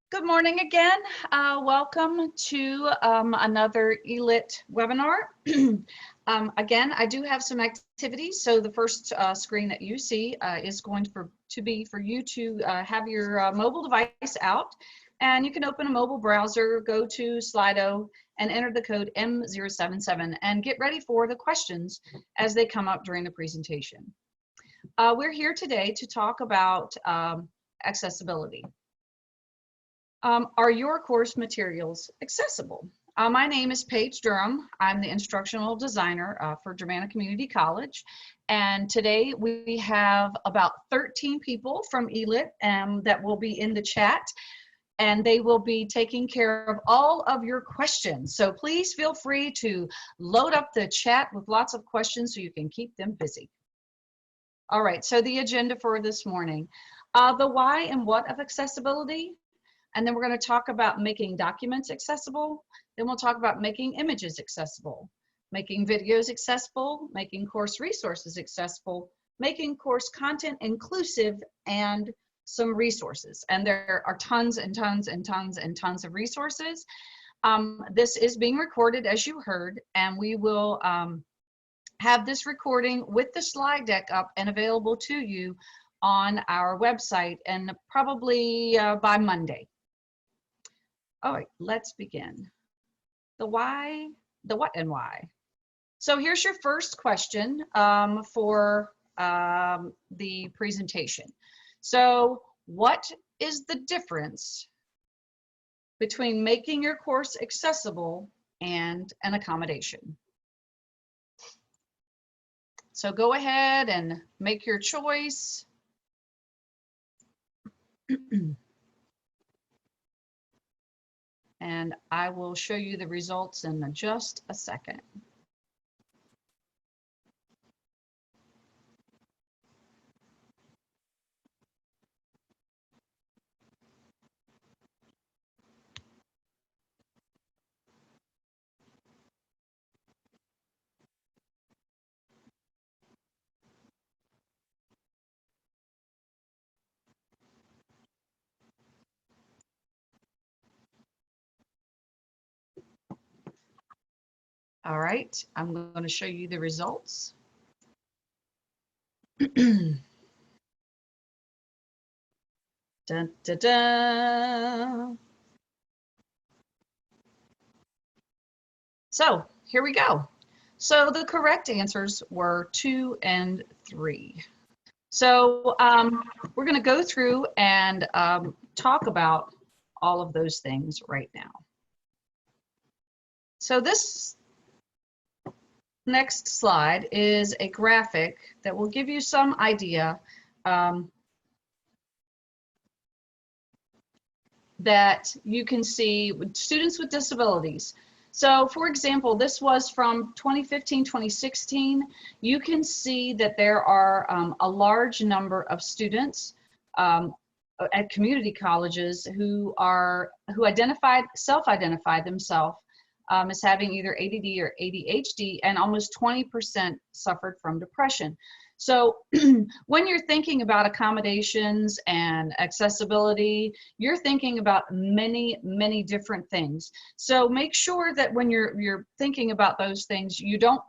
Good morning again. Welcome to another ELIT webinar. Again, I do have some activities. So the first screen that you see is going to be for you to have your mobile device out. And you can open a mobile browser, go to Slido, and enter the code M077 and get ready for the questions as they come up during the presentation. We're here today to talk about accessibility. Are your course materials accessible? My name is Paige Durham. I'm the instructional designer for Germanna Community College. And today we have about 13 people from ELIT that will be in the chat, and they will be taking care of all of your questions. So please feel free to load up the chat with lots of questions so you can keep them busy. All right, so the agenda for this morning. The why and what of accessibility. And then we're going to talk about making documents accessible. Then we'll talk about making images accessible, making videos accessible, making course resources accessible, making course content inclusive, and some resources. And there are tons and tons and tons and tons of resources. This is being recorded, as you heard, and we will have this recording with the slide deck up and available to you on our website, and probably by Monday. All right, let's begin. The why, the what and why. So here's your first question for the presentation. So what is the difference between making your course accessible and an accommodation? So go ahead and make your choice. And I will show you the results in just a second. All right, I'm going to show you the results. Dun, dun, dun. So here we go. So the correct answers were 2 and 3. So we're going to go through and talk about all of those things right now. So this next slide is a graphic that will give you some idea that you can see with students with disabilities. So for example, this was from 2015, 2016. You can see that there are a large number of students at community colleges who self-identified themselves as having either ADD or ADHD, and almost 20% suffered from depression. So when you're thinking about accommodations and accessibility, you're thinking about many, many different things. So make sure that when you're thinking about those things, you don't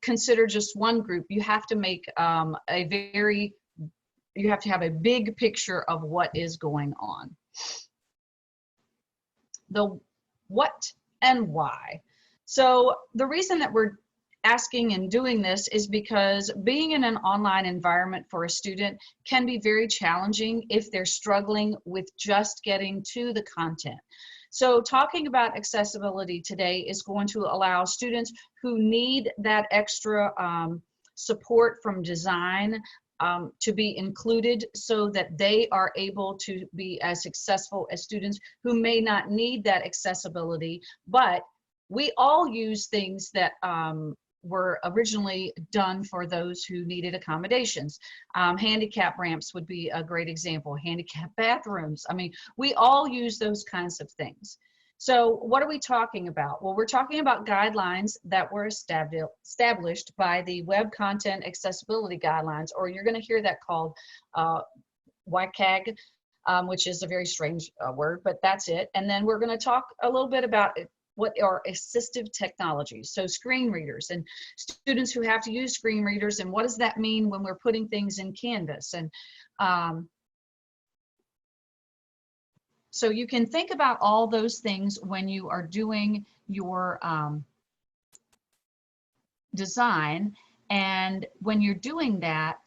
consider just one group. You have to make you have to have a big picture of what is going on. The what and why. So the reason that we're asking and doing this is because being in an online environment for a student can be very challenging if they're struggling with just getting to the content. So talking about accessibility today is going to allow students who need that extra support from design to be included, so that they are able to be as successful as students who may not need that accessibility. But we all use things that were originally done for those who needed accommodations. Handicap ramps would be a great example, handicap bathrooms. I mean, we all use those kinds of things. So what are we talking about? Well, we're talking about guidelines that were established by the Web Content Accessibility Guidelines, or you're going to hear that called WCAG. which is a very strange word, but that's it. And then we're going to talk a little bit about what are assistive technologies. So screen readers and students who have to use screen readers, and what does that mean when we're putting things in Canvas. And so you can think about all those things when you are doing your design. And when you're doing that,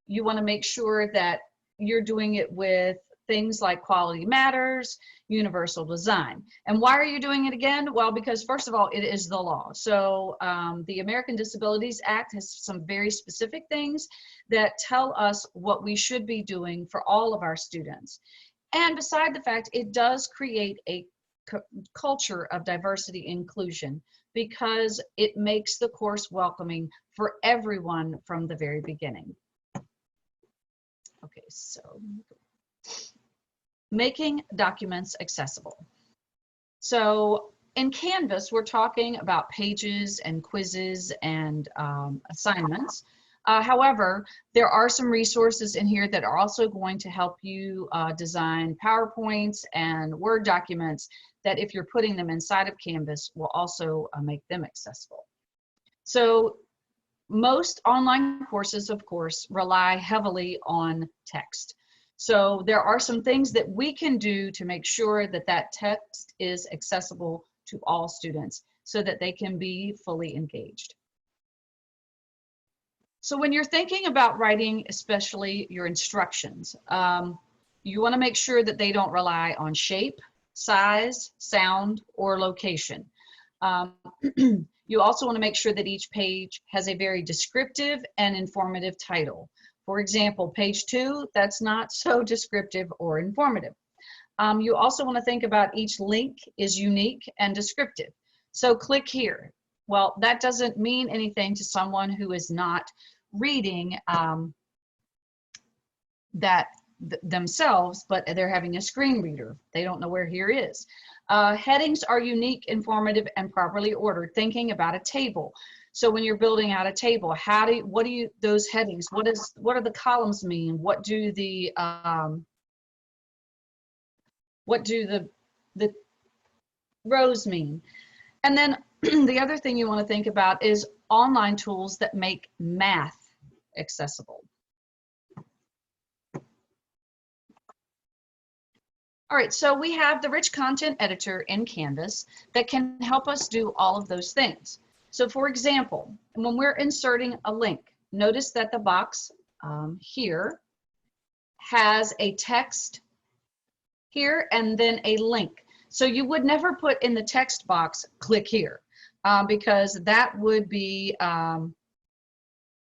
you want to make sure that you're doing it with things like Quality Matters, universal design. And why are you doing it again? Well, because first of all, it is the law. So the American Disabilities Act has some very specific things that tell us what we should be doing for all of our students. And beside the fact, it does create a culture of diversity and inclusion, because it makes the course welcoming for everyone from the very beginning. Okay, so making documents accessible. So in Canvas, we're talking about pages and quizzes and assignments. However, there are some resources in here that are also going to help you design PowerPoints and Word documents that, if you're putting them inside of Canvas, will also make them accessible. So most online courses, of course, rely heavily on text. So there are some things that we can do to make sure that that text is accessible to all students so that they can be fully engaged. So when you're thinking about writing, especially your instructions, you want to make sure that they don't rely on shape, size, sound, or location. You also want to make sure that each page has a very descriptive and informative title. For example, page 2, that's not so descriptive or informative. You also want to think about each link is unique and descriptive. So click here. Well, that doesn't mean anything to someone who is not reading that themselves, but they're having a screen reader. They don't know where here is. Headings are unique, informative, and properly ordered, thinking about a table. So when you're building out a table, what do those headings, what do the columns mean? What do the rows mean? And then the other thing you want to think about is online tools that make math accessible. All right, so we have the rich content editor in Canvas that can help us do all of those things. So for example, when we're inserting a link, notice that the box here has a text here and then a link. So you would never put in the text box, click here, because that would be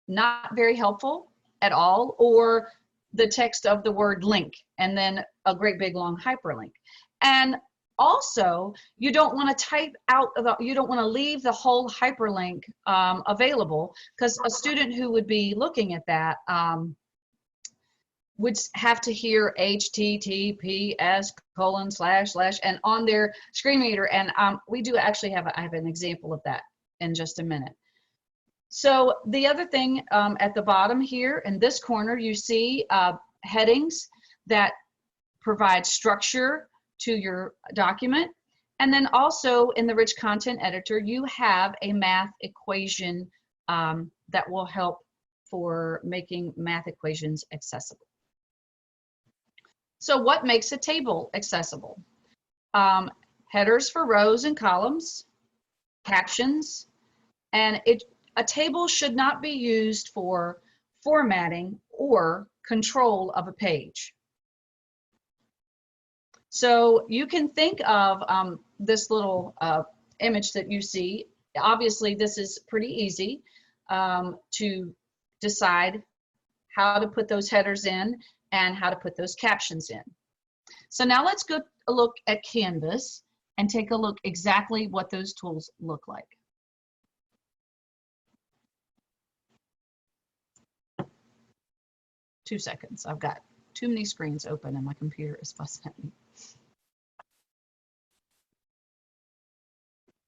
not very helpful at all, or the text of the word link and then a great big long hyperlink. And also, you don't want to type out, you don't want to leave the whole hyperlink available, because a student who would be looking at that would have to hear https:// and on their screen reader. And we do actually I have an example of that in just a minute. So the other thing at the bottom here in this corner, you see headings that provide structure to your document. And then also in the rich content editor, you have a math equation that will help for making math equations accessible. So what makes a table accessible? Headers for rows and columns, captions, and a table should not be used for formatting or control of a page. So you can think of this little image that you see. Obviously, this is pretty easy to decide how to put those headers in and how to put those captions in. So now let's go look at Canvas and take a look exactly what those tools look like. Two seconds. I've got too many screens open and my computer is fussing at me.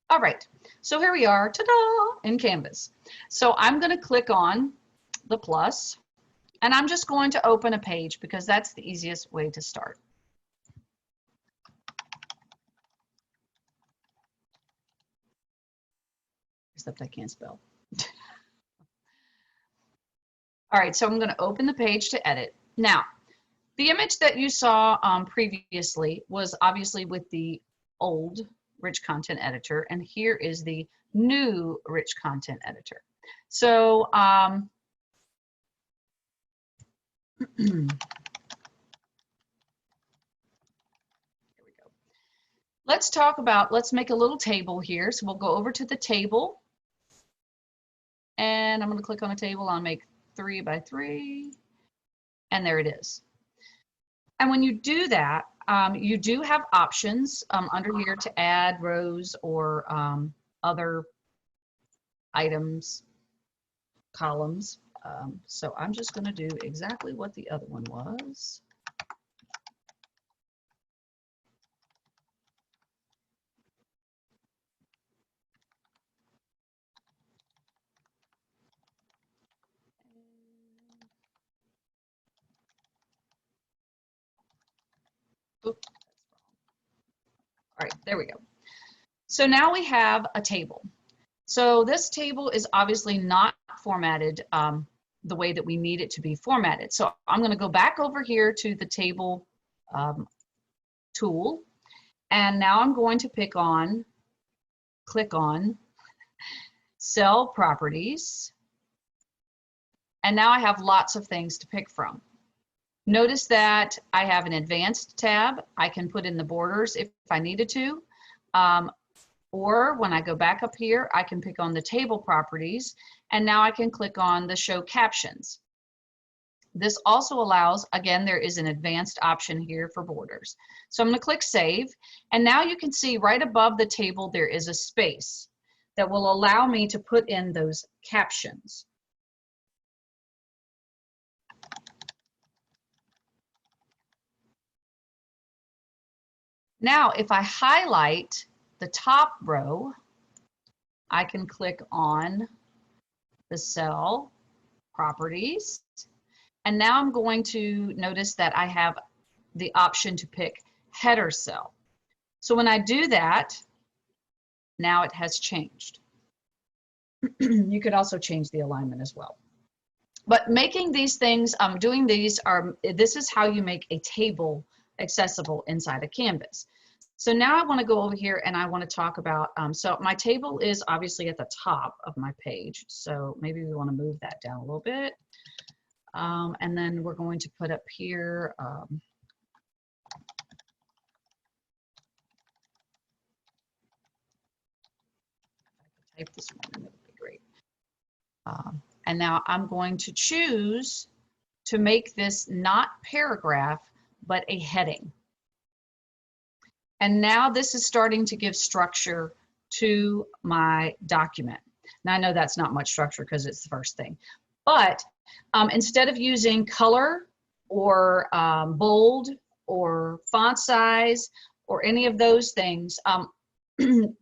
All right, so here we are, ta-da, in Canvas. So I'm going to click on the plus, And I'm just going to open a page because that's the easiest way to start. Except I can't spell. All right, so I'm going to open the page to edit. Now, the image that you saw previously was obviously with the old rich content editor, and here is the new rich content editor. So here we go. Let's make a little table here. So we'll go over to the table, and I'm going to click on a table. I'll make 3 by 3, and there it is. And when you do that, you do have options under here to add rows or other items, columns. So I'm just going to do exactly what the other one was. Oops. All right, there we go. So now we have a table. So this table is obviously not formatted the way that we need it to be formatted. So I'm going to go back over here to the table tool, and now I'm going to click on cell properties, and now I have lots of things to pick from. Notice that I have an advanced tab. I can put in the borders if I needed to. Or when I go back up here, I can pick on the table properties, and now I can click on the show captions. This also allows, again, there is an advanced option here for borders. So I'm going to click save, and now you can see right above the table there is a space that will allow me to put in those captions. Now, if I highlight the top row, I can click on the cell properties, and now I'm going to notice that I have the option to pick header cell. So when I do that, now it has changed. You could also change the alignment as well. But making these things, doing these this is how you make a table accessible inside of Canvas. So now I want to go over here and I want to talk about, so my table is obviously at the top of my page. So maybe we want to move that down a little bit. And then we're going to put up here, type this one in, that would be great. And now I'm going to choose to make this not paragraph, but a heading. And now this is starting to give structure to my document. Now I know that's not much structure because it's the first thing, but instead of using color or bold or font size or any of those things,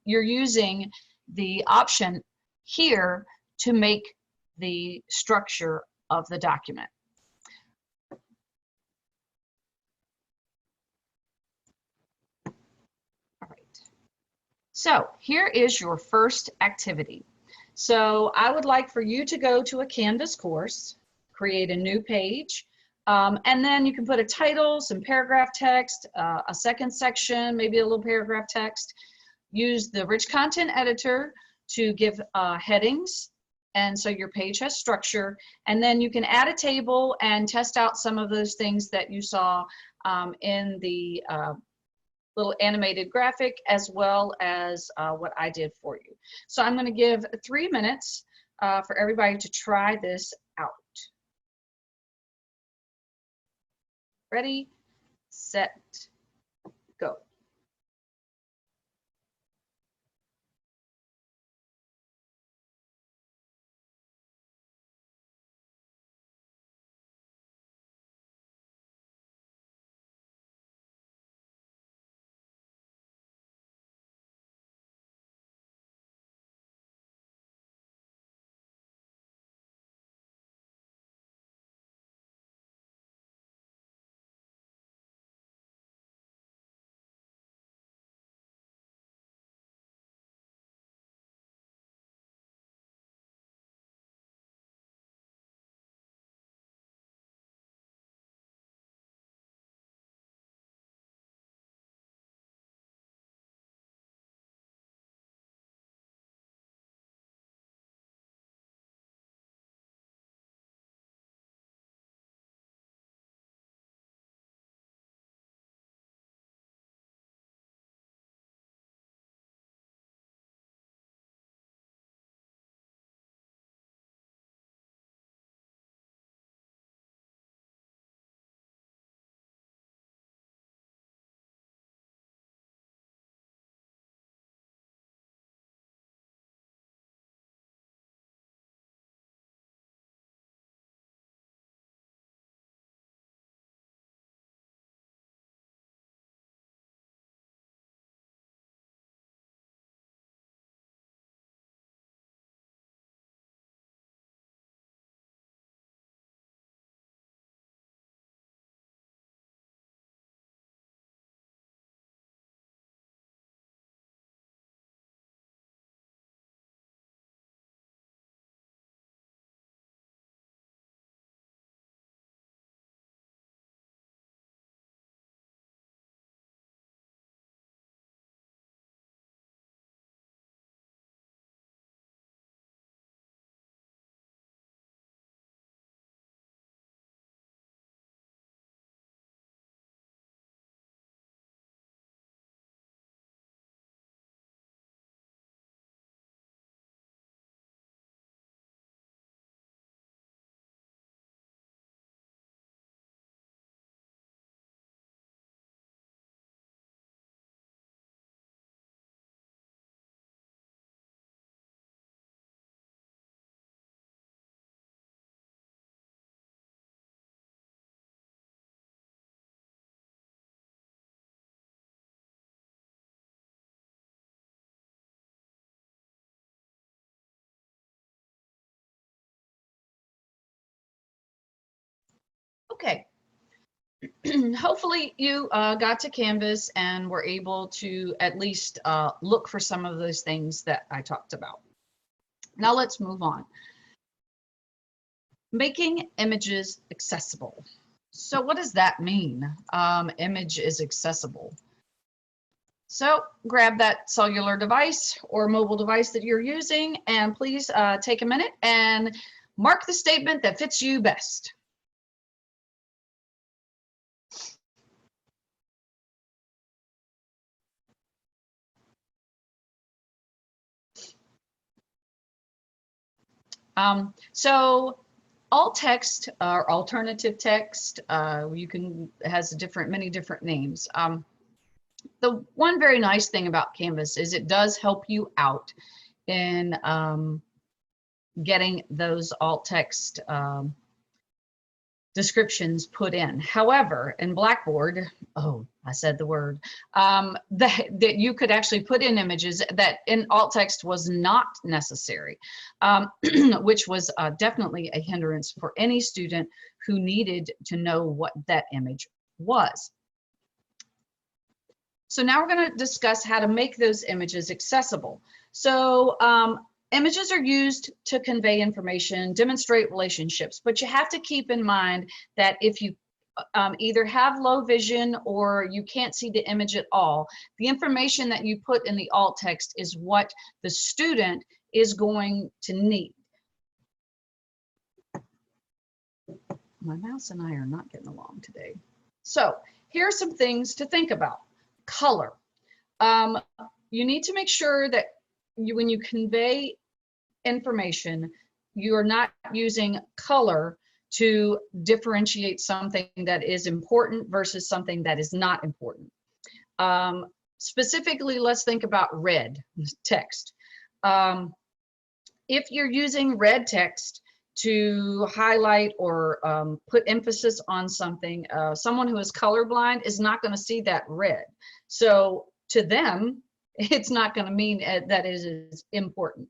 you're using the option here to make the structure of the document. All right. So here is your first activity. So I would like for you to go to a Canvas course, create a new page, and then you can put a title, some paragraph text, a second section, maybe a little paragraph text. Use the rich content editor to give headings, and so your page has structure, and then you can add a table and test out some of those things that you saw in the little animated graphic, as well as what I did for you. So I'm going to give 3 minutes for everybody to try this out. Ready, set, go. Okay. Hopefully you got to Canvas and were able to at least look for some of those things that I talked about. Now let's move on. Making images accessible. So what does that mean? Image is accessible. So grab that cellular device or mobile device that you're using, and please take a minute and mark the statement that fits you best. So alt text or alternative text, has many different names. The one very nice thing about Canvas is it does help you out in getting those alt text descriptions put in. However, in Blackboard, oh, I said the word, that you could actually put in images that in alt text was not necessary, which was definitely a hindrance for any student who needed to know what that image was. So now we're going to discuss how to make those images accessible. So images are used to convey information, demonstrate relationships, but you have to keep in mind that if you either have low vision or you can't see the image at all, the information that you put in the alt text is what the student is going to need. My mouse and I are not getting along today. So here are some things to think about. Color. You need to make sure that when you convey information, you are not using color to differentiate something that is important versus something that is not important. Specifically, let's think about red text. If you're using red text to highlight or put emphasis on something, someone who is colorblind is not going to see that red. So to them, it's not going to mean that it is important.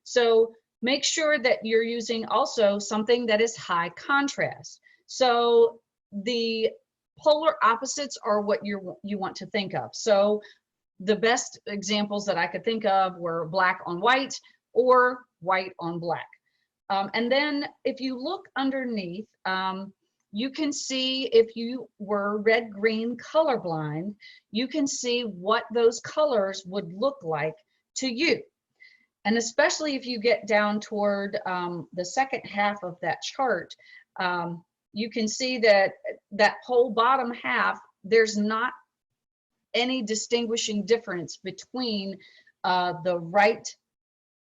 So make sure that you're using also something that is high contrast. So the polar opposites are what you want to think of. So the best examples that I could think of were black on white or white on black. And then if you look underneath, you can see if you were red-green colorblind, you can see what those colors would look like to you. And especially if you get down toward the second half of that chart, you can see that that whole bottom half, there's not any distinguishing difference between the right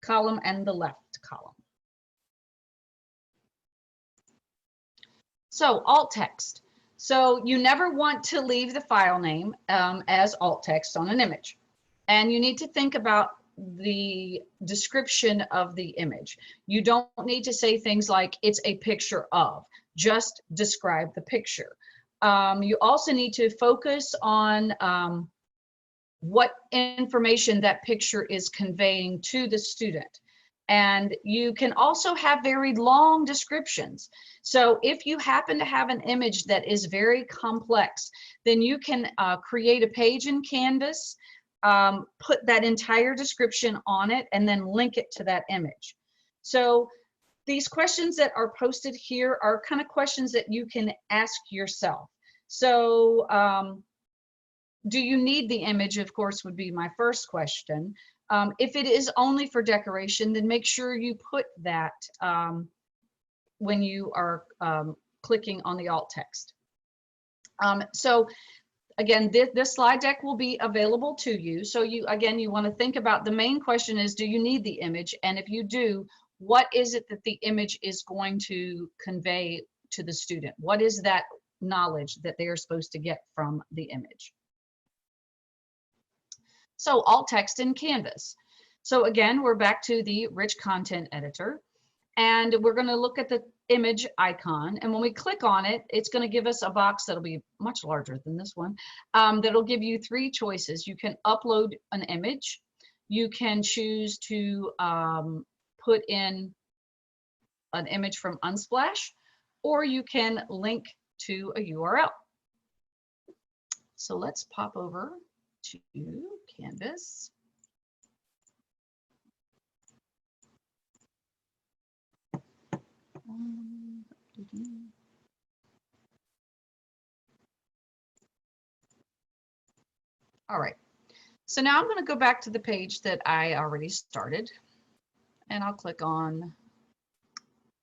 column and the left column. So alt text. So you never want to leave the file name as alt text on an image. And you need to think about the description of the image. You don't need to say things like it's a picture of, just describe the picture. You also need to focus on what information that picture is conveying to the student. And you can also have very long descriptions. So if you happen to have an image that is very complex, then you can create a page in Canvas, put that entire description on it, and then link it to that image. So these questions that are posted here are kind of questions that you can ask yourself. So do you need the image, of course, would be my first question. If it is only for decoration, then make sure you put that when you are clicking on the alt text. So again, this slide deck will be available to you. So you want to think about, the main question is, do you need the image? And if you do, what is it that the image is going to convey to the student? What is that knowledge that they are supposed to get from the image? So alt text in Canvas. So again, we're back to the rich content editor, and we're going to look at the image icon. And when we click on it, it's going to give us a box that'll be much larger than this one. That'll give you three choices. You can upload an image. You can choose to put in an image from Unsplash, or you can link to a URL. So let's pop over to Canvas. All right, so now I'm going to go back to the page that I already started, and I'll click on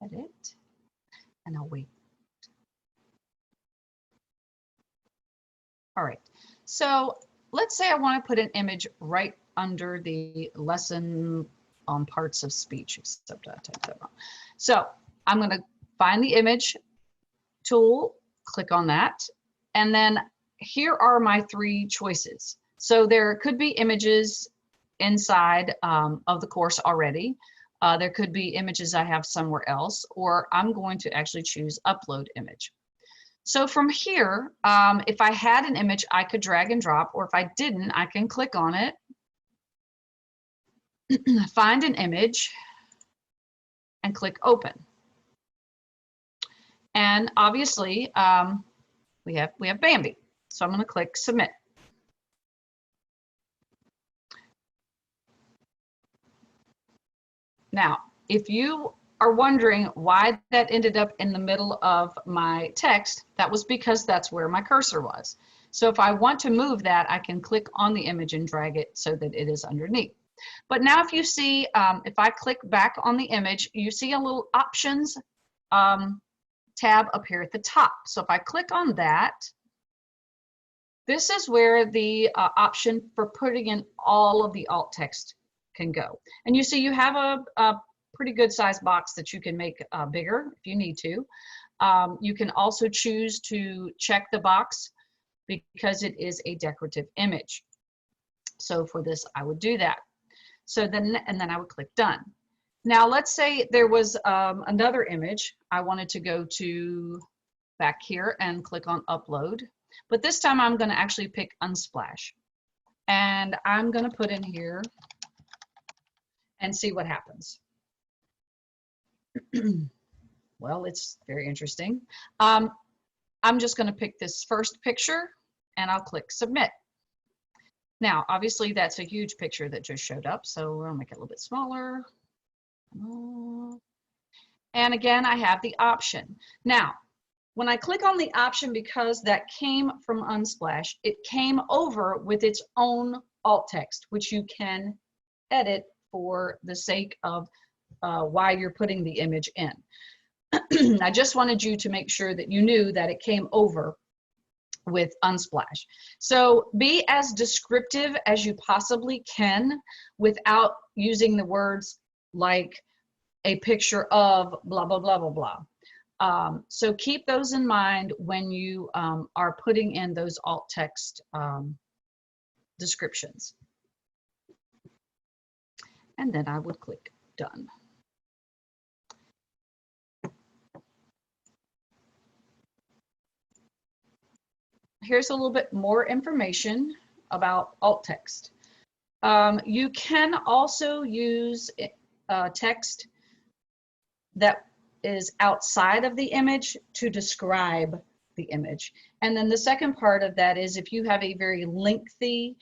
Edit, and I'll wait. All right, so let's say I want to put an image right under the lesson on parts of speech, except I typed that wrong. So I'm going to find the image tool, click on that, and then here are my three choices. So there could be images inside of the course already. There could be images I have somewhere else, or I'm going to actually choose upload image. So from here, if I had an image, I could drag and drop, or if I didn't, I can click on it, find an image, and click open. And obviously, we have Bambi. So I'm going to click submit. Now, if you are wondering why that ended up in the middle of my text, that was because that's where my cursor was. So if I want to move that, I can click on the image and drag it so that it is underneath. But now if you see, if I click back on the image, you see a little options tab up here at the top. So if I click on that, this is where the option for putting in all of the alt text can go. And you see you have a pretty good size box that you can make bigger if you need to. You can also choose to check the box because it is a decorative image. So for this, I would do that. So then, and then I would click done. Now let's say there was another image. I wanted to go to back here and click on upload. But this time I'm going to actually pick Unsplash. And I'm going to put in here and see what happens. Well, it's very interesting. I'm just going to pick this first picture and I'll click submit. Now, obviously that's a huge picture that just showed up, so I'll make it a little bit smaller. And again, I have the option. Now, when I click on the option, because that came from Unsplash, it came over with its own alt text, which you can edit for the sake of why you're putting the image in. I just wanted you to make sure that you knew that it came over with Unsplash. So be as descriptive as you possibly can without using the words like a picture of blah, blah, blah, blah, blah. So keep those in mind when you are putting in those alt text descriptions. And then I would click done. Here's a little bit more information about alt text. You can also use text that is outside of the image to describe the image. And then the second part of that is if you have a very lengthy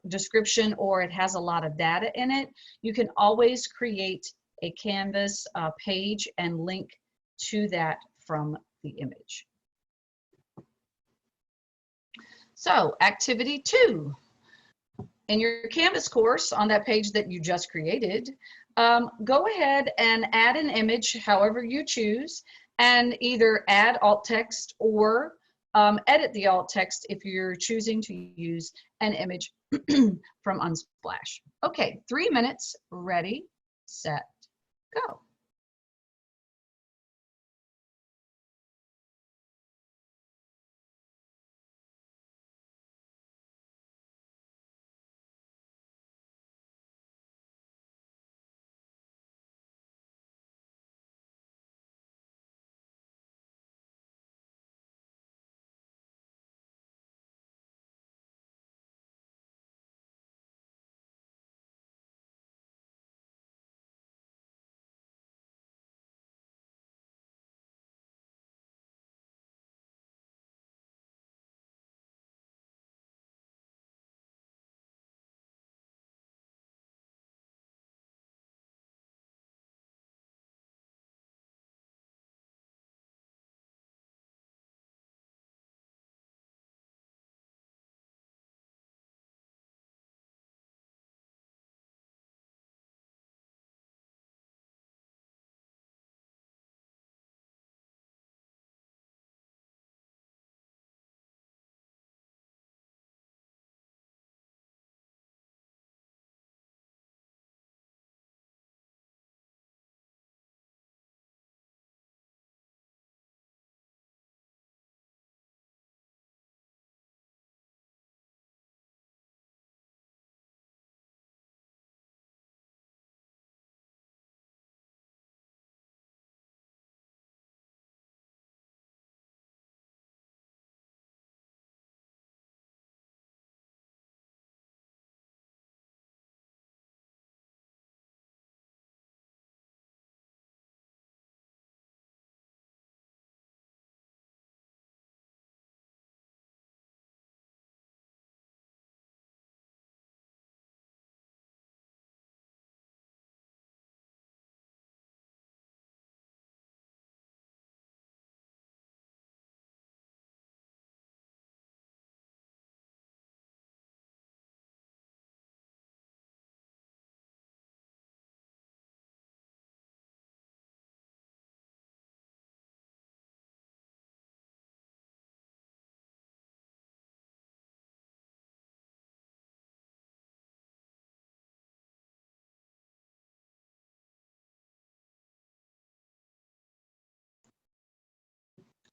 description or it has a lot of data in it, you can always create a Canvas page and link to that from the image. So activity 2, in your Canvas course on that page that you just created, go ahead and add an image however you choose and either add alt text or edit the alt text if you're choosing to use an image from Unsplash. Okay, 3 minutes, ready, set, go.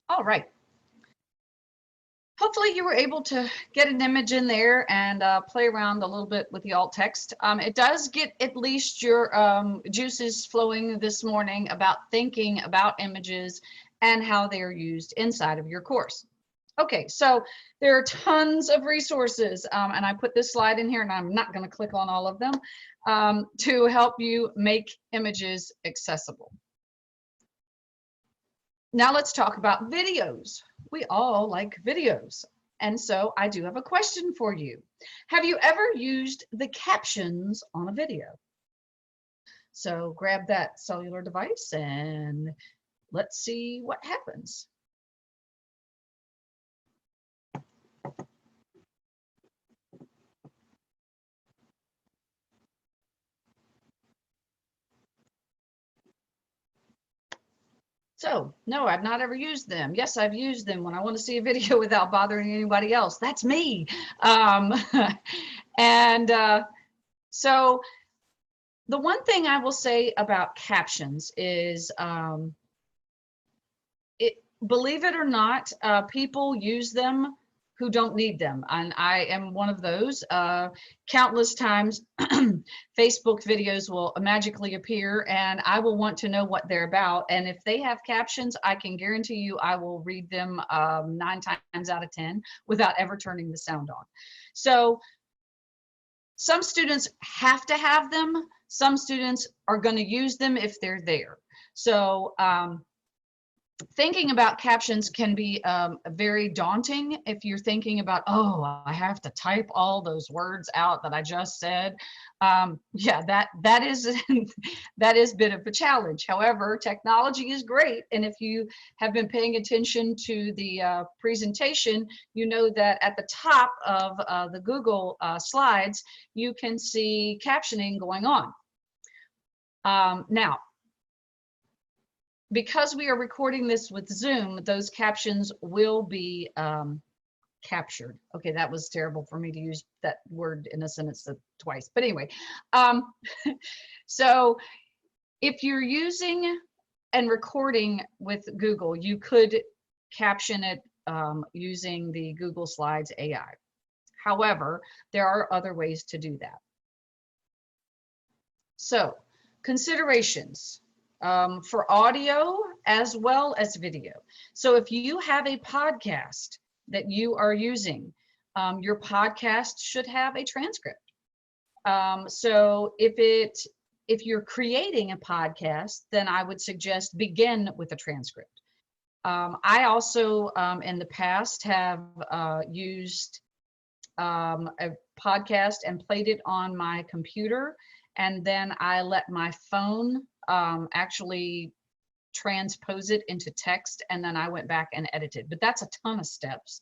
All right. Hopefully you were able to get an image in there and play around a little bit with the alt text. It does get at least your juices flowing this morning about thinking about images and how they are used inside of your course. Okay, so there are tons of resources, and I put this slide in here, and I'm not going to click on all of them, to help you make images accessible. Now let's talk about videos. We all like videos. And so I do have a question for you. Have you ever used the captions on a video? So grab that cellular device and let's see what happens. So, no, I've not ever used them. Yes, I've used them when I want to see a video without bothering anybody else. That's me. And so the one thing I will say about captions is, believe it or not, people use them who don't need them. And I am one of those. Countless times, Facebook videos will magically appear and I will want to know what they're about. And if they have captions, I can guarantee you I will read them 9 times out of 10 without ever turning the sound on. So some students have to have them. Some students are going to use them if they're there. So thinking about captions can be very daunting if you're thinking about, oh, I have to type all those words out that I just said. Yeah, that is that is a bit of a challenge. However, technology is great, and if you have been paying attention to the presentation, you know that at the top of the Google slides, you can see captioning going on. Now, because we are recording this with Zoom, those captions will be captured. Okay, that was terrible for me to use that word in a sentence twice. But anyway, so if you're using and recording with Google, you could caption it using the Google Slides AI. However, there are other ways to do that. So, considerations. For audio as well as video. So if you have a podcast that you are using, your podcast should have a transcript. So if you're creating a podcast, then I would suggest begin with a transcript. I also in the past have used a podcast and played it on my computer, and then I let my phone actually transpose it into text, and then I went back and edited. But that's a ton of steps.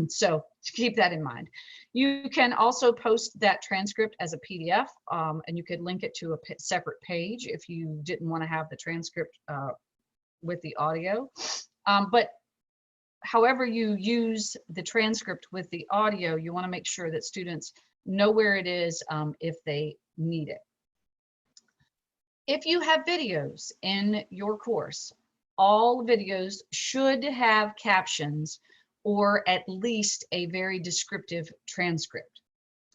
So keep that in mind. You can also post that transcript as a PDF, and you could link it to a separate page if you didn't want to have the transcript with the audio. But however you use the transcript with the audio, you want to make sure that students know where it is if they need it. If you have videos in your course, all videos should have captions or at least a very descriptive transcript.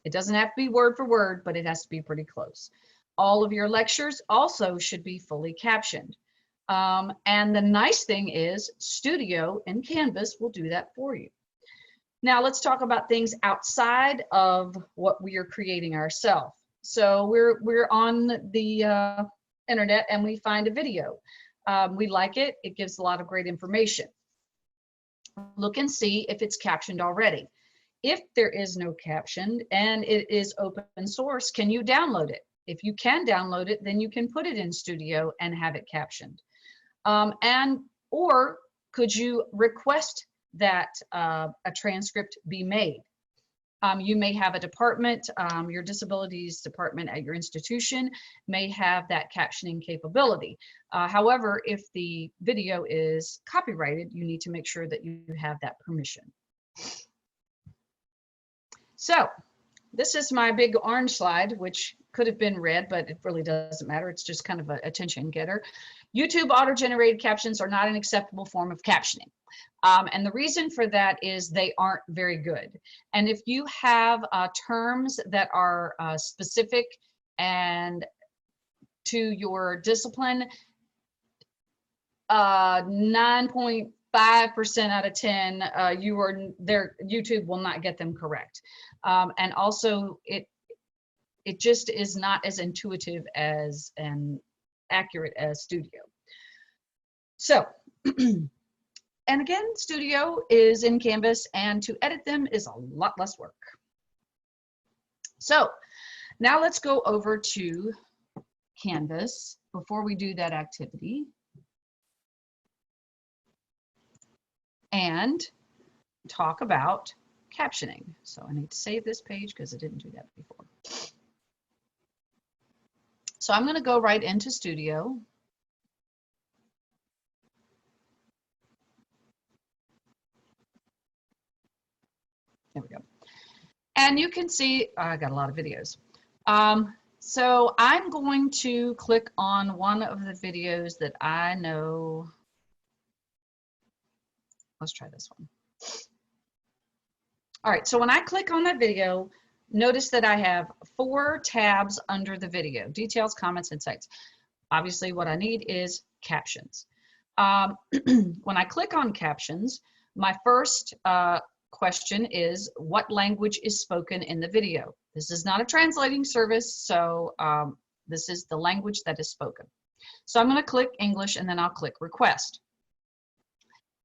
It doesn't have to be word for word, but it has to be pretty close. All of your lectures also should be fully captioned. And the nice thing is Studio and Canvas will do that for you. Now let's talk about things outside of what we are creating ourselves. So we're on the internet and we find a video. We like it. It gives a lot of great information. Look and see if it's captioned already. If there is no caption and it is open source, can you download it? If you can download it, then you can put it in Studio and have it captioned. Or could you request that a transcript be made? You may have a department, your disabilities department at your institution may have that captioning capability. However, if the video is copyrighted, you need to make sure that you have that permission. So this is my big orange slide, which could have been red, but it really doesn't matter. It's just kind of an attention getter. YouTube auto-generated captions are not an acceptable form of captioning. And the reason for that is they aren't very good. And if you have terms that are specific and to your discipline, 9.5% out of 10, YouTube will not get them correct. And also it just is not as intuitive as and accurate as Studio. So, and again, Studio is in Canvas, and to edit them is a lot less work. So now let's go over to Canvas before we do that activity and talk about captioning. So I need to save this page because I didn't do that before. So I'm going to go right into Studio. There we go. And you can see, I got a lot of videos. So I'm going to click on one of the videos that I know. Let's try this one. All right, so when I click on that video, notice that I have 4 tabs under the video: details, comments, insights. Obviously, what I need is captions. When I click on captions, my first question is, what language is spoken in the video? This is not a translating service, so this is the language that is spoken. So I'm going to click English, and then I'll click request.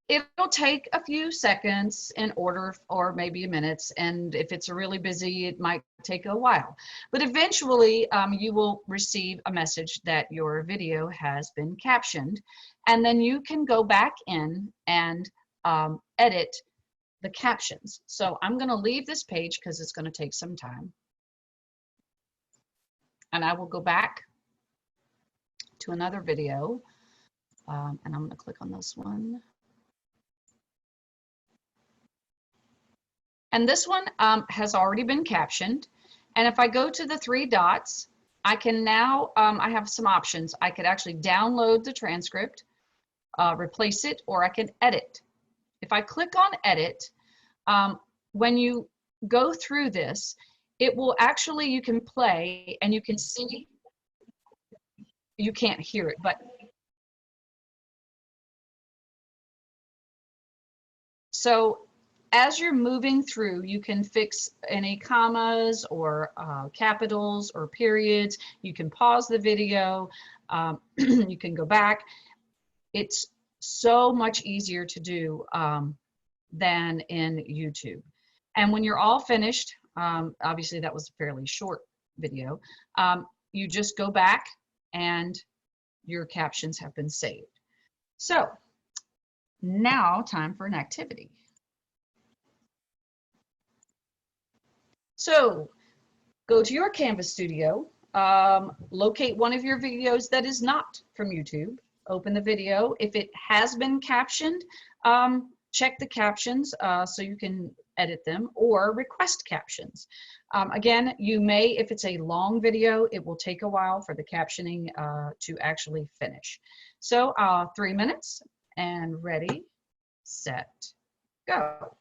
It'll take a few seconds in order, or maybe minutes, and if it's really busy, it might take a while. But eventually, you will receive a message that your video has been captioned, and then you can go back in and edit the captions. So I'm going to leave this page because it's going to take some time. And I will go back to another video, and I'm going to click on this one. And this one has already been captioned. And if I go to the 3 dots, I can now, I have some options. I could actually download the transcript, replace it, or I can edit. If I click on edit, when you go through this, it will actually, you can play and you can see, you can't hear it, but so as you're moving through, you can fix any commas or capitals or periods. You can pause the video. You can go back. It's so much easier to do than in YouTube. And when you're all finished, obviously that was a fairly short video, you just go back and your captions have been saved. So now time for an activity. So go to your Canvas Studio, locate one of your videos that is not from YouTube, open the video. If it has been captioned, check the captions so you can edit them, or request captions. Again, you may, if it's a long video, it will take a while for the captioning to actually finish. So 3 minutes, and ready, set, go.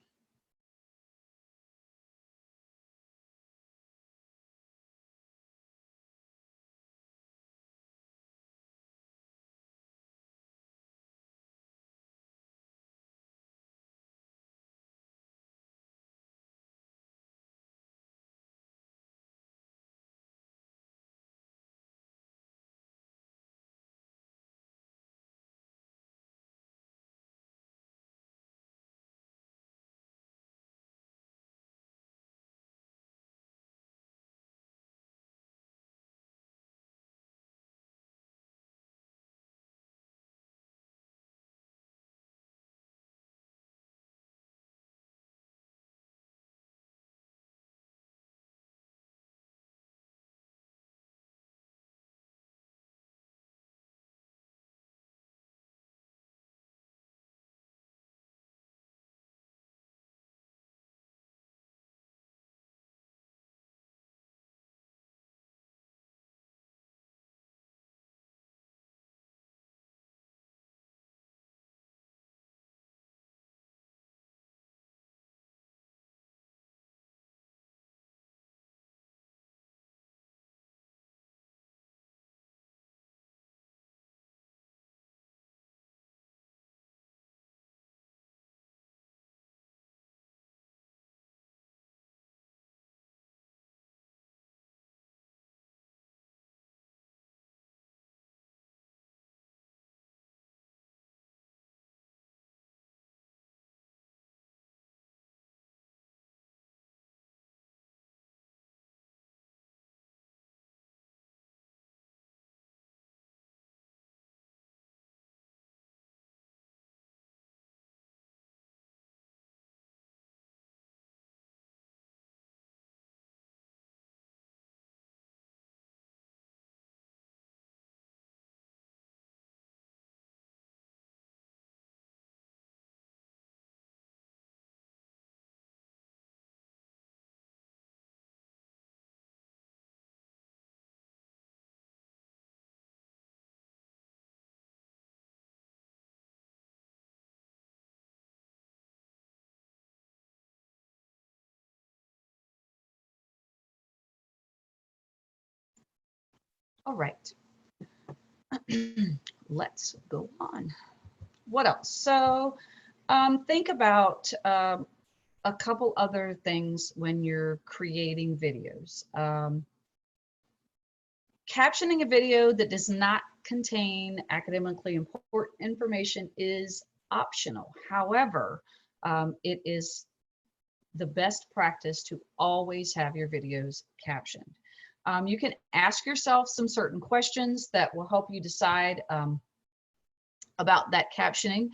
All right, let's go on. What else? So think about a couple other things when you're creating videos. Captioning a video that does not contain academically important information is optional. However, it is the best practice to always have your videos captioned. You can ask yourself some certain questions that will help you decide about that captioning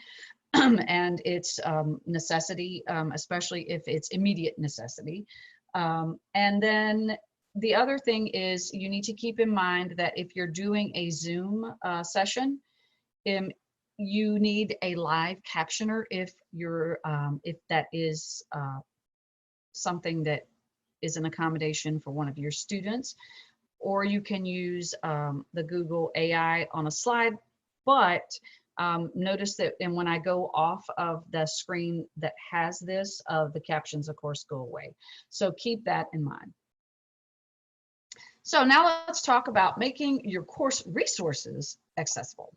and its necessity, especially if it's immediate necessity. And then the other thing is you need to keep in mind that if you're doing a Zoom session, you need a live captioner if that is something that is an accommodation for one of your students, or you can use the Google AI on a slide. But notice that, and when I go off of the screen that has this, the captions, of course, go away. So keep that in mind. So now let's talk about making your course resources accessible.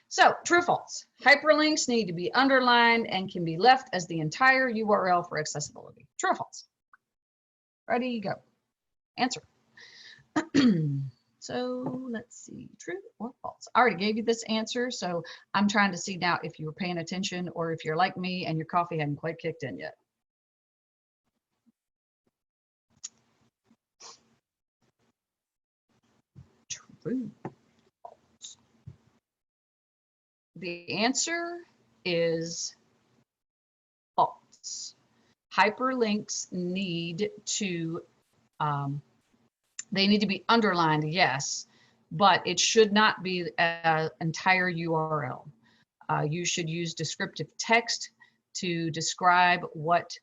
So true or false, hyperlinks need to be underlined and can be left as the entire URL for accessibility. True or false? Ready, go. Answer. So let's see, true or false? I already gave you this answer, so I'm trying to see now if you were paying attention or if you're like me and your coffee hadn't quite kicked in yet. True. False. The answer is false. Hyperlinks need to they need to be underlined, yes, but it should not be an entire URL. You should use descriptive text to describe what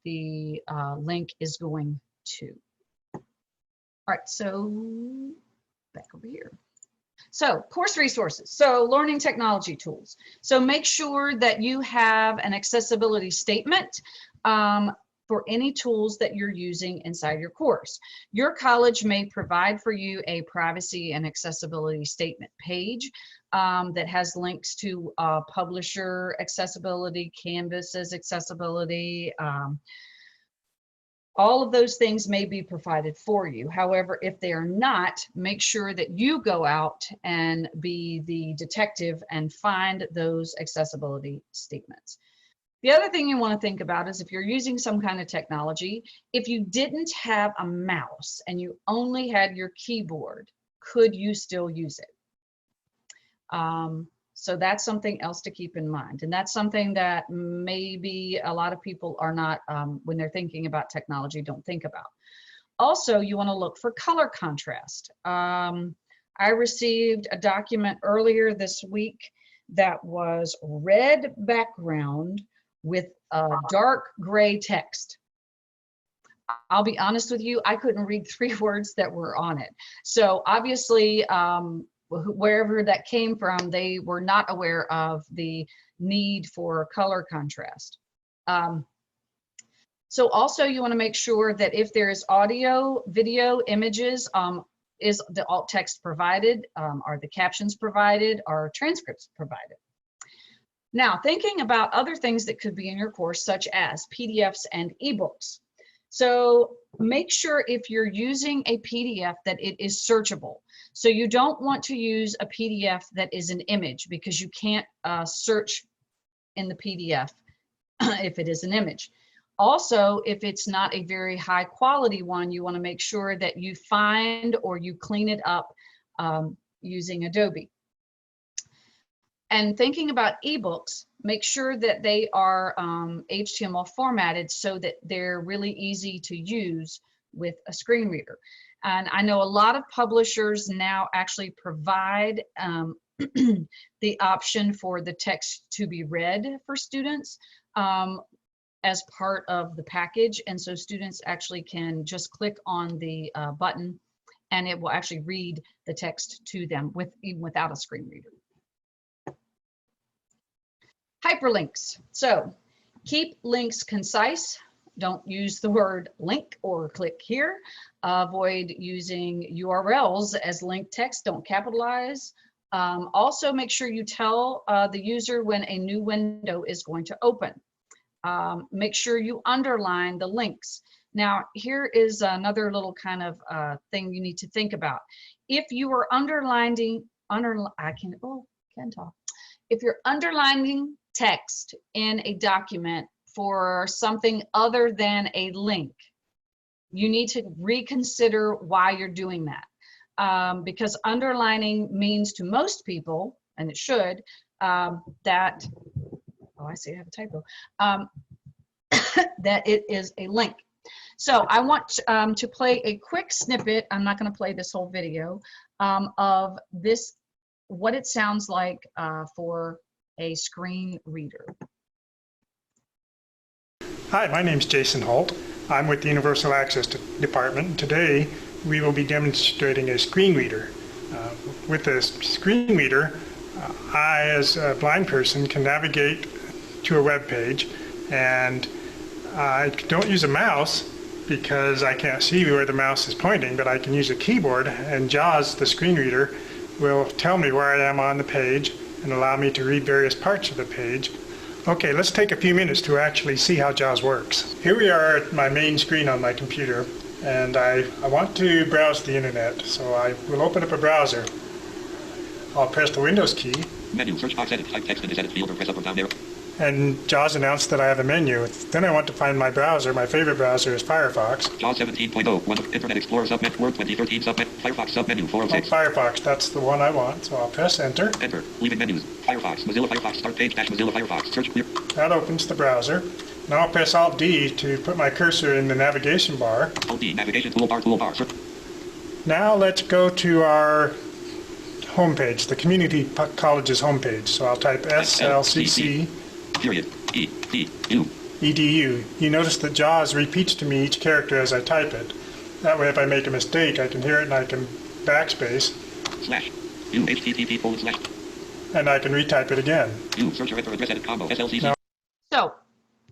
the link is going to. All right, so back over here. So course resources, so learning technology tools. So make sure that you have an accessibility statement for any tools that you're using inside your course. Your college may provide for you a privacy and accessibility statement page that has links to publisher accessibility, Canvas's accessibility. All of those things may be provided for you. However, if they are not, make sure that you go out and be the detective and find those accessibility statements. The other thing you want to think about is if you're using some kind of technology, if you didn't have a mouse and you only had your keyboard, could you still use it? So that's something else to keep in mind. And that's something that maybe a lot of people are not, when they're thinking about technology, don't think about. Also, you want to look for color contrast. I received a document earlier this week that was red background with a dark gray text. I'll be honest with you, I couldn't read 3 words that were on it. So obviously, wherever that came from, they were not aware of the need for color contrast. So also you want to make sure that if there is audio, video, images, is the alt text provided, are the captions provided, are transcripts provided. Now, thinking about other things that could be in your course, such as PDFs and ebooks. So make sure if you're using a PDF that it is searchable. So you don't want to use a PDF that is an image because you can't search in the PDF if it is an image. Also, if it's not a very high quality one, you want to make sure that you find or you clean it up using Adobe. And thinking about ebooks, make sure that they are HTML formatted so that they're really easy to use with a screen reader. And I know a lot of publishers now actually provide the option for the text to be read for students as part of the package. And so students actually can just click on the button and it will actually read the text to them even without a screen reader. Hyperlinks. So keep links concise. Don't use the word link or click here. Avoid using URLs as link text. Don't capitalize. Also, make sure you tell the user when a new window is going to open. Make sure you underline the links. Now, here is another little kind of thing you need to think about. If you are underlining, If you're underlining text in a document for something other than a link, you need to reconsider why you're doing that. Because underlining means to most people, and it should, that, oh, I see I have a typo, that it is a link. So I want to play a quick snippet. I'm not going to play this whole video of this, what it sounds like for a screen reader. Hi, my name is Jason Holt. I'm with the Universal Access Department. Today we will be demonstrating a screen reader. With a screen reader, I as a blind person can navigate to a web page, and I don't use a mouse because I can't see where the mouse is pointing, but I can use a keyboard, and JAWS, the screen reader, will tell me where I am on the page and allow me to read various parts of the page. Okay, let's take a few minutes to actually see how JAWS works. Here we are at my main screen on my computer, and I want to browse the internet, so I will open up a browser. I'll press the Windows key. Menu, search box, edit, type text in this edit field, or press up or down arrow. And JAWS announced that I have a menu. Then I want to find my browser. My favorite browser is Firefox. JAWS 17.0, one of Internet Explorer submit, Word 2013 submit, Firefox submenu 406. Oh, Firefox, that's the one I want, so I'll press enter. Enter, leaving menus, Firefox, Mozilla Firefox, start page dash Mozilla Firefox, search clear. That opens the browser. Now I'll press Alt-D to put my cursor in the navigation bar. Alt-D, navigation toolbar, search. Now let's go to our homepage, the community college's homepage. So I'll type SLCC period EDU. EDU. You notice that JAWS repeats to me each character as I type it. That way if I make a mistake, I can hear it and I can backspace. Slash U HTTP:// and I can retype it again. U search or enter address edit combo SLCC. Now, So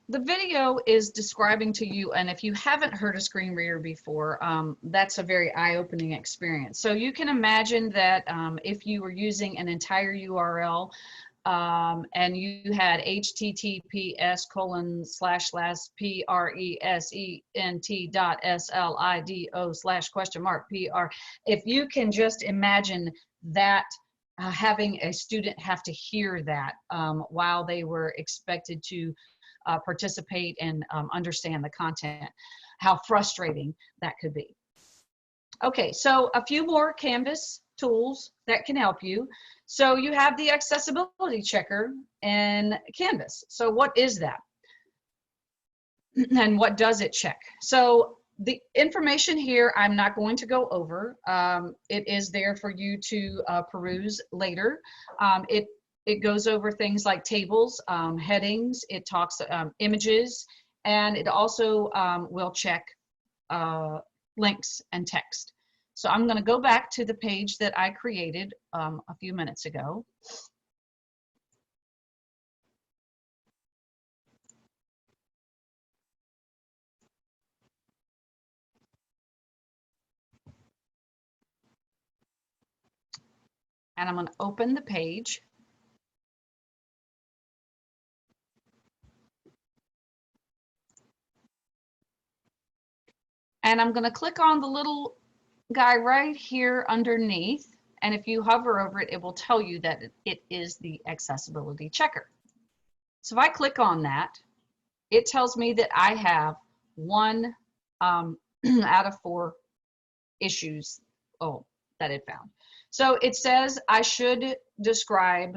the video is describing to you, and if you haven't heard a screen reader before, that's a very eye-opening experience. So you can imagine that if you were using an entire URL and you had https://present.slido/PR, if you can just imagine that, having a student have to hear that while they were expected to participate and understand the content, how frustrating that could be. Okay, so a few more Canvas tools that can help you. So you have the accessibility checker in Canvas. So what is that? And what does it check? So the information here, I'm not going to go over. It is there for you to peruse later. It goes over things like tables, headings, it talks images, and it also will check links and text. So I'm going to go back to the page that I created a few minutes ago. And I'm going to open the page. And I'm going to click on the little guy right here underneath. And if you hover over it, it will tell you that it is the accessibility checker. So if I click on that, it tells me that I have 1 out of 4 issues that it found. So it says I should describe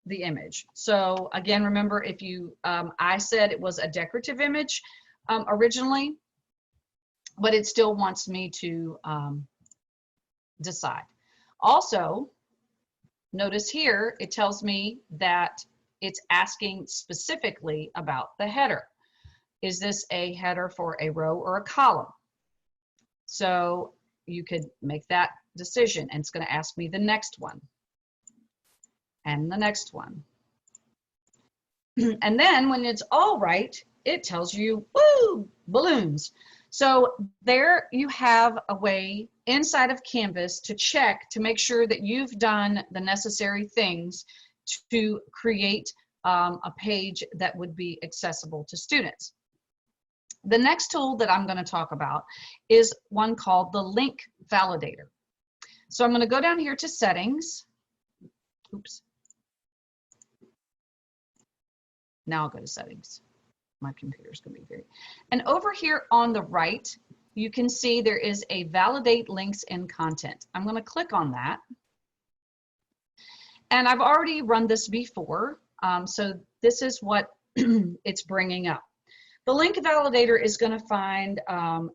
the image. So again, remember, if you, I said it was a decorative image originally, but it still wants me to decide. Also, notice here, it tells me that it's asking specifically about the header. Is this a header for a row or a column? So you could make that decision, and it's going to ask me the next one and the next one. And then when it's all right, it tells you, woo, balloons. So there you have a way inside of Canvas to check to make sure that you've done the necessary things to create a page that would be accessible to students. The next tool that I'm going to talk about is one called the Link Validator. So I'm going to go down here to Settings. Oops. Now I'll go to Settings. My computer's going to be very. And over here on the right, you can see there is a Validate Links in Content. I'm going to click on that. And I've already run this before, so this is what it's bringing up. The link validator is going to find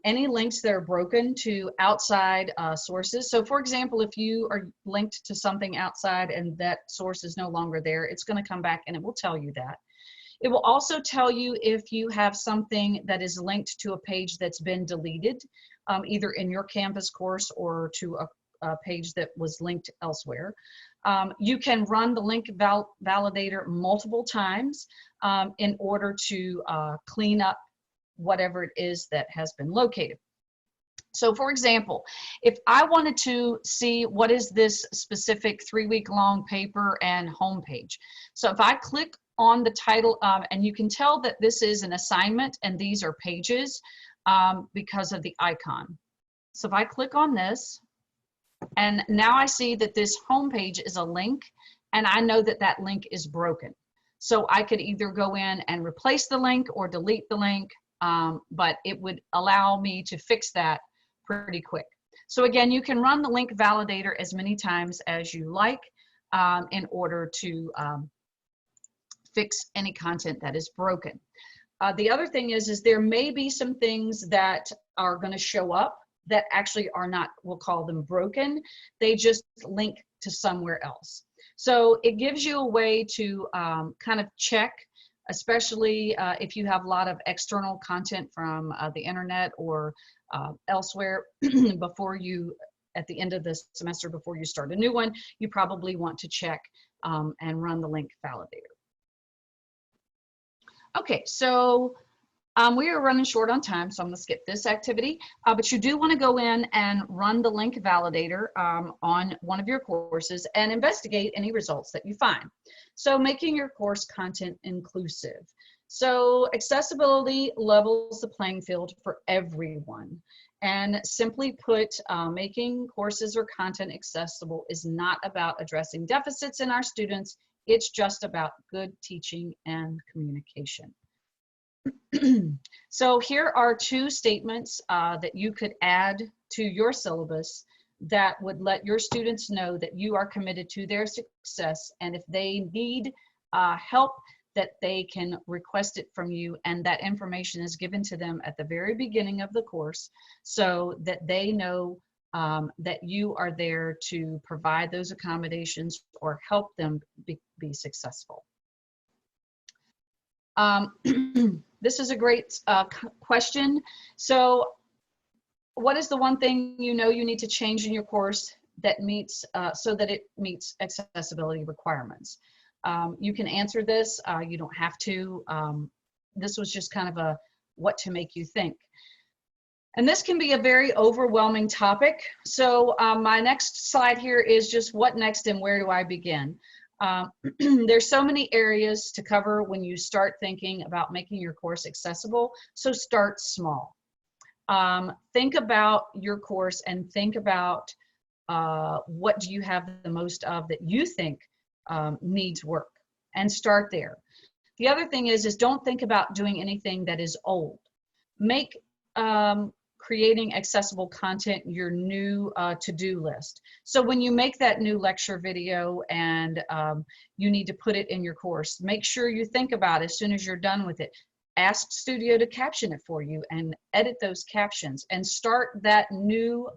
any links that are broken to outside sources. So for example, if you are linked to something outside and that source is no longer there, it's going to come back and it will tell you that. It will also tell you if you have something that is linked to a page that's been deleted, either in your Canvas course or to a page that was linked elsewhere. You can run the link validator multiple times in order to clean up whatever it is that has been located. So for example, if I wanted to see what is this specific 3-week-long paper and homepage. So if I click on the title, and you can tell that this is an assignment and these are pages because of the icon. So if I click on this, and now I see that this homepage is a link, and I know that that link is broken. So I could either go in and replace the link or delete the link, but it would allow me to fix that pretty quick. So again, you can run the link validator as many times as you like in order to fix any content that is broken. The other thing is there may be some things that are going to show up that actually are not, we'll call them broken. They just link to somewhere else. So it gives you a way to kind of check, especially if you have a lot of external content from the internet or elsewhere before you, at the end of the semester, before you start a new one, you probably want to check and run the link validator. Okay, so we are running short on time, so I'm going to skip this activity, but you do want to go in and run the link validator on one of your courses and investigate any results that you find. So making your course content inclusive. So accessibility levels the playing field for everyone. And simply put, making courses or content accessible is not about addressing deficits in our students. It's just about good teaching and communication. So here are 2 statements that you could add to your syllabus that would let your students know that you are committed to their success, and if they need help, that they can request it from you, and that information is given to them at the very beginning of the course so that they know that you are there to provide those accommodations or help them be successful. This is a great question. So what is the one thing you know you need to change in your course that meets, so that it meets accessibility requirements? You can answer this, you don't have to. This was just kind of a what to make you think. And this can be a very overwhelming topic. So my next slide here is just what next and where do I begin? There's so many areas to cover when you start thinking about making your course accessible, so start small. Think about your course and think about what do you have the most of that you think needs work, and start there. The other thing is don't think about doing anything that is old. Make creating accessible content your new to-do list. So when you make that new lecture video and you need to put it in your course, make sure you think about it as soon as you're done with it. Ask Studio to caption it for you and edit those captions and start that new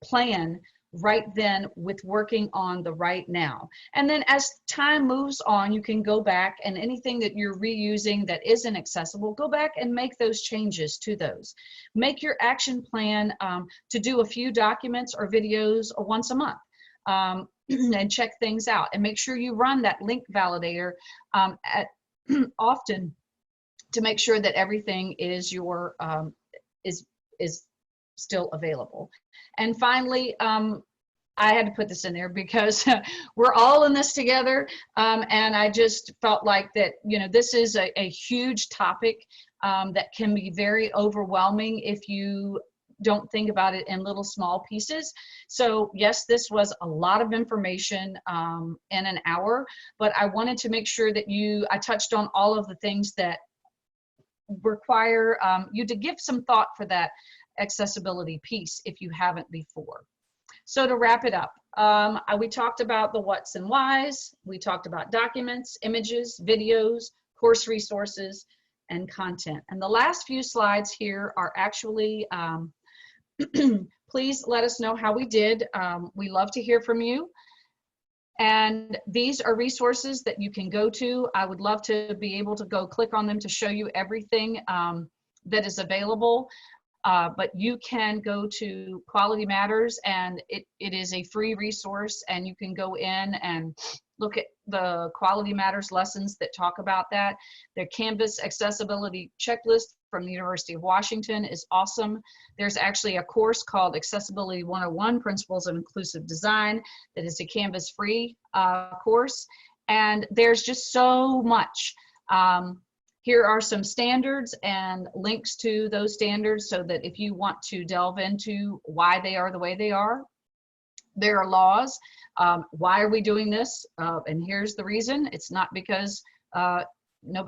plan right then with working on the right now. And then as time moves on, you can go back and anything that you're reusing that isn't accessible, go back and make those changes to those. Make your action plan to do a few documents or videos once a month and check things out, and make sure you run that link validator often to make sure that everything is is still available. And finally, I had to put this in there because we're all in this together, and I just felt like that, you know, this is a huge topic that can be very overwhelming if you don't think about it in little small pieces. So yes, this was a lot of information in an hour, but I wanted to make sure that I touched on all of the things that require you to give some thought for that accessibility piece if you haven't before. So to wrap it up, we talked about the what's and whys. We talked about documents, images, videos, course resources, and content. And the last few slides here are actually, please let us know how we did. We love to hear from you. And these are resources that you can go to. I would love to be able to go click on them to show you everything that is available. But you can go to Quality Matters, and it is a free resource, and you can go in and look at the Quality Matters lessons that talk about that. The Canvas accessibility checklist from the University of Washington is awesome. There's actually a course called Accessibility 101 Principles of Inclusive Design that is a Canvas free course, and there's just so much. Here are some standards and links to those standards so that if you want to delve into why they are the way they are. There are laws. Why are we doing this? And here's the reason. It's not because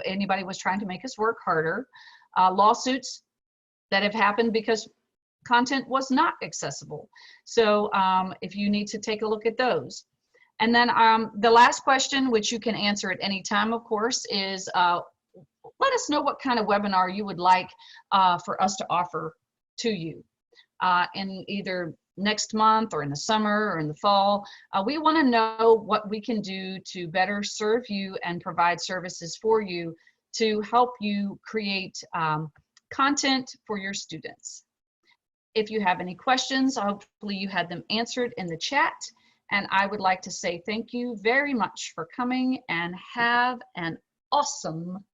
anybody was trying to make us work harder. Lawsuits that have happened because content was not accessible. So if you need to take a look at those. And then the last question, which you can answer at any time, of course, is let us know what kind of webinar you would like for us to offer to you in either next month or in the summer or in the fall. We want to know what we can do to better serve you and provide services for you to help you create content for your students. If you have any questions, hopefully you had them answered in the chat. And I would like to say thank you very much for coming, and have an awesome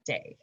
day.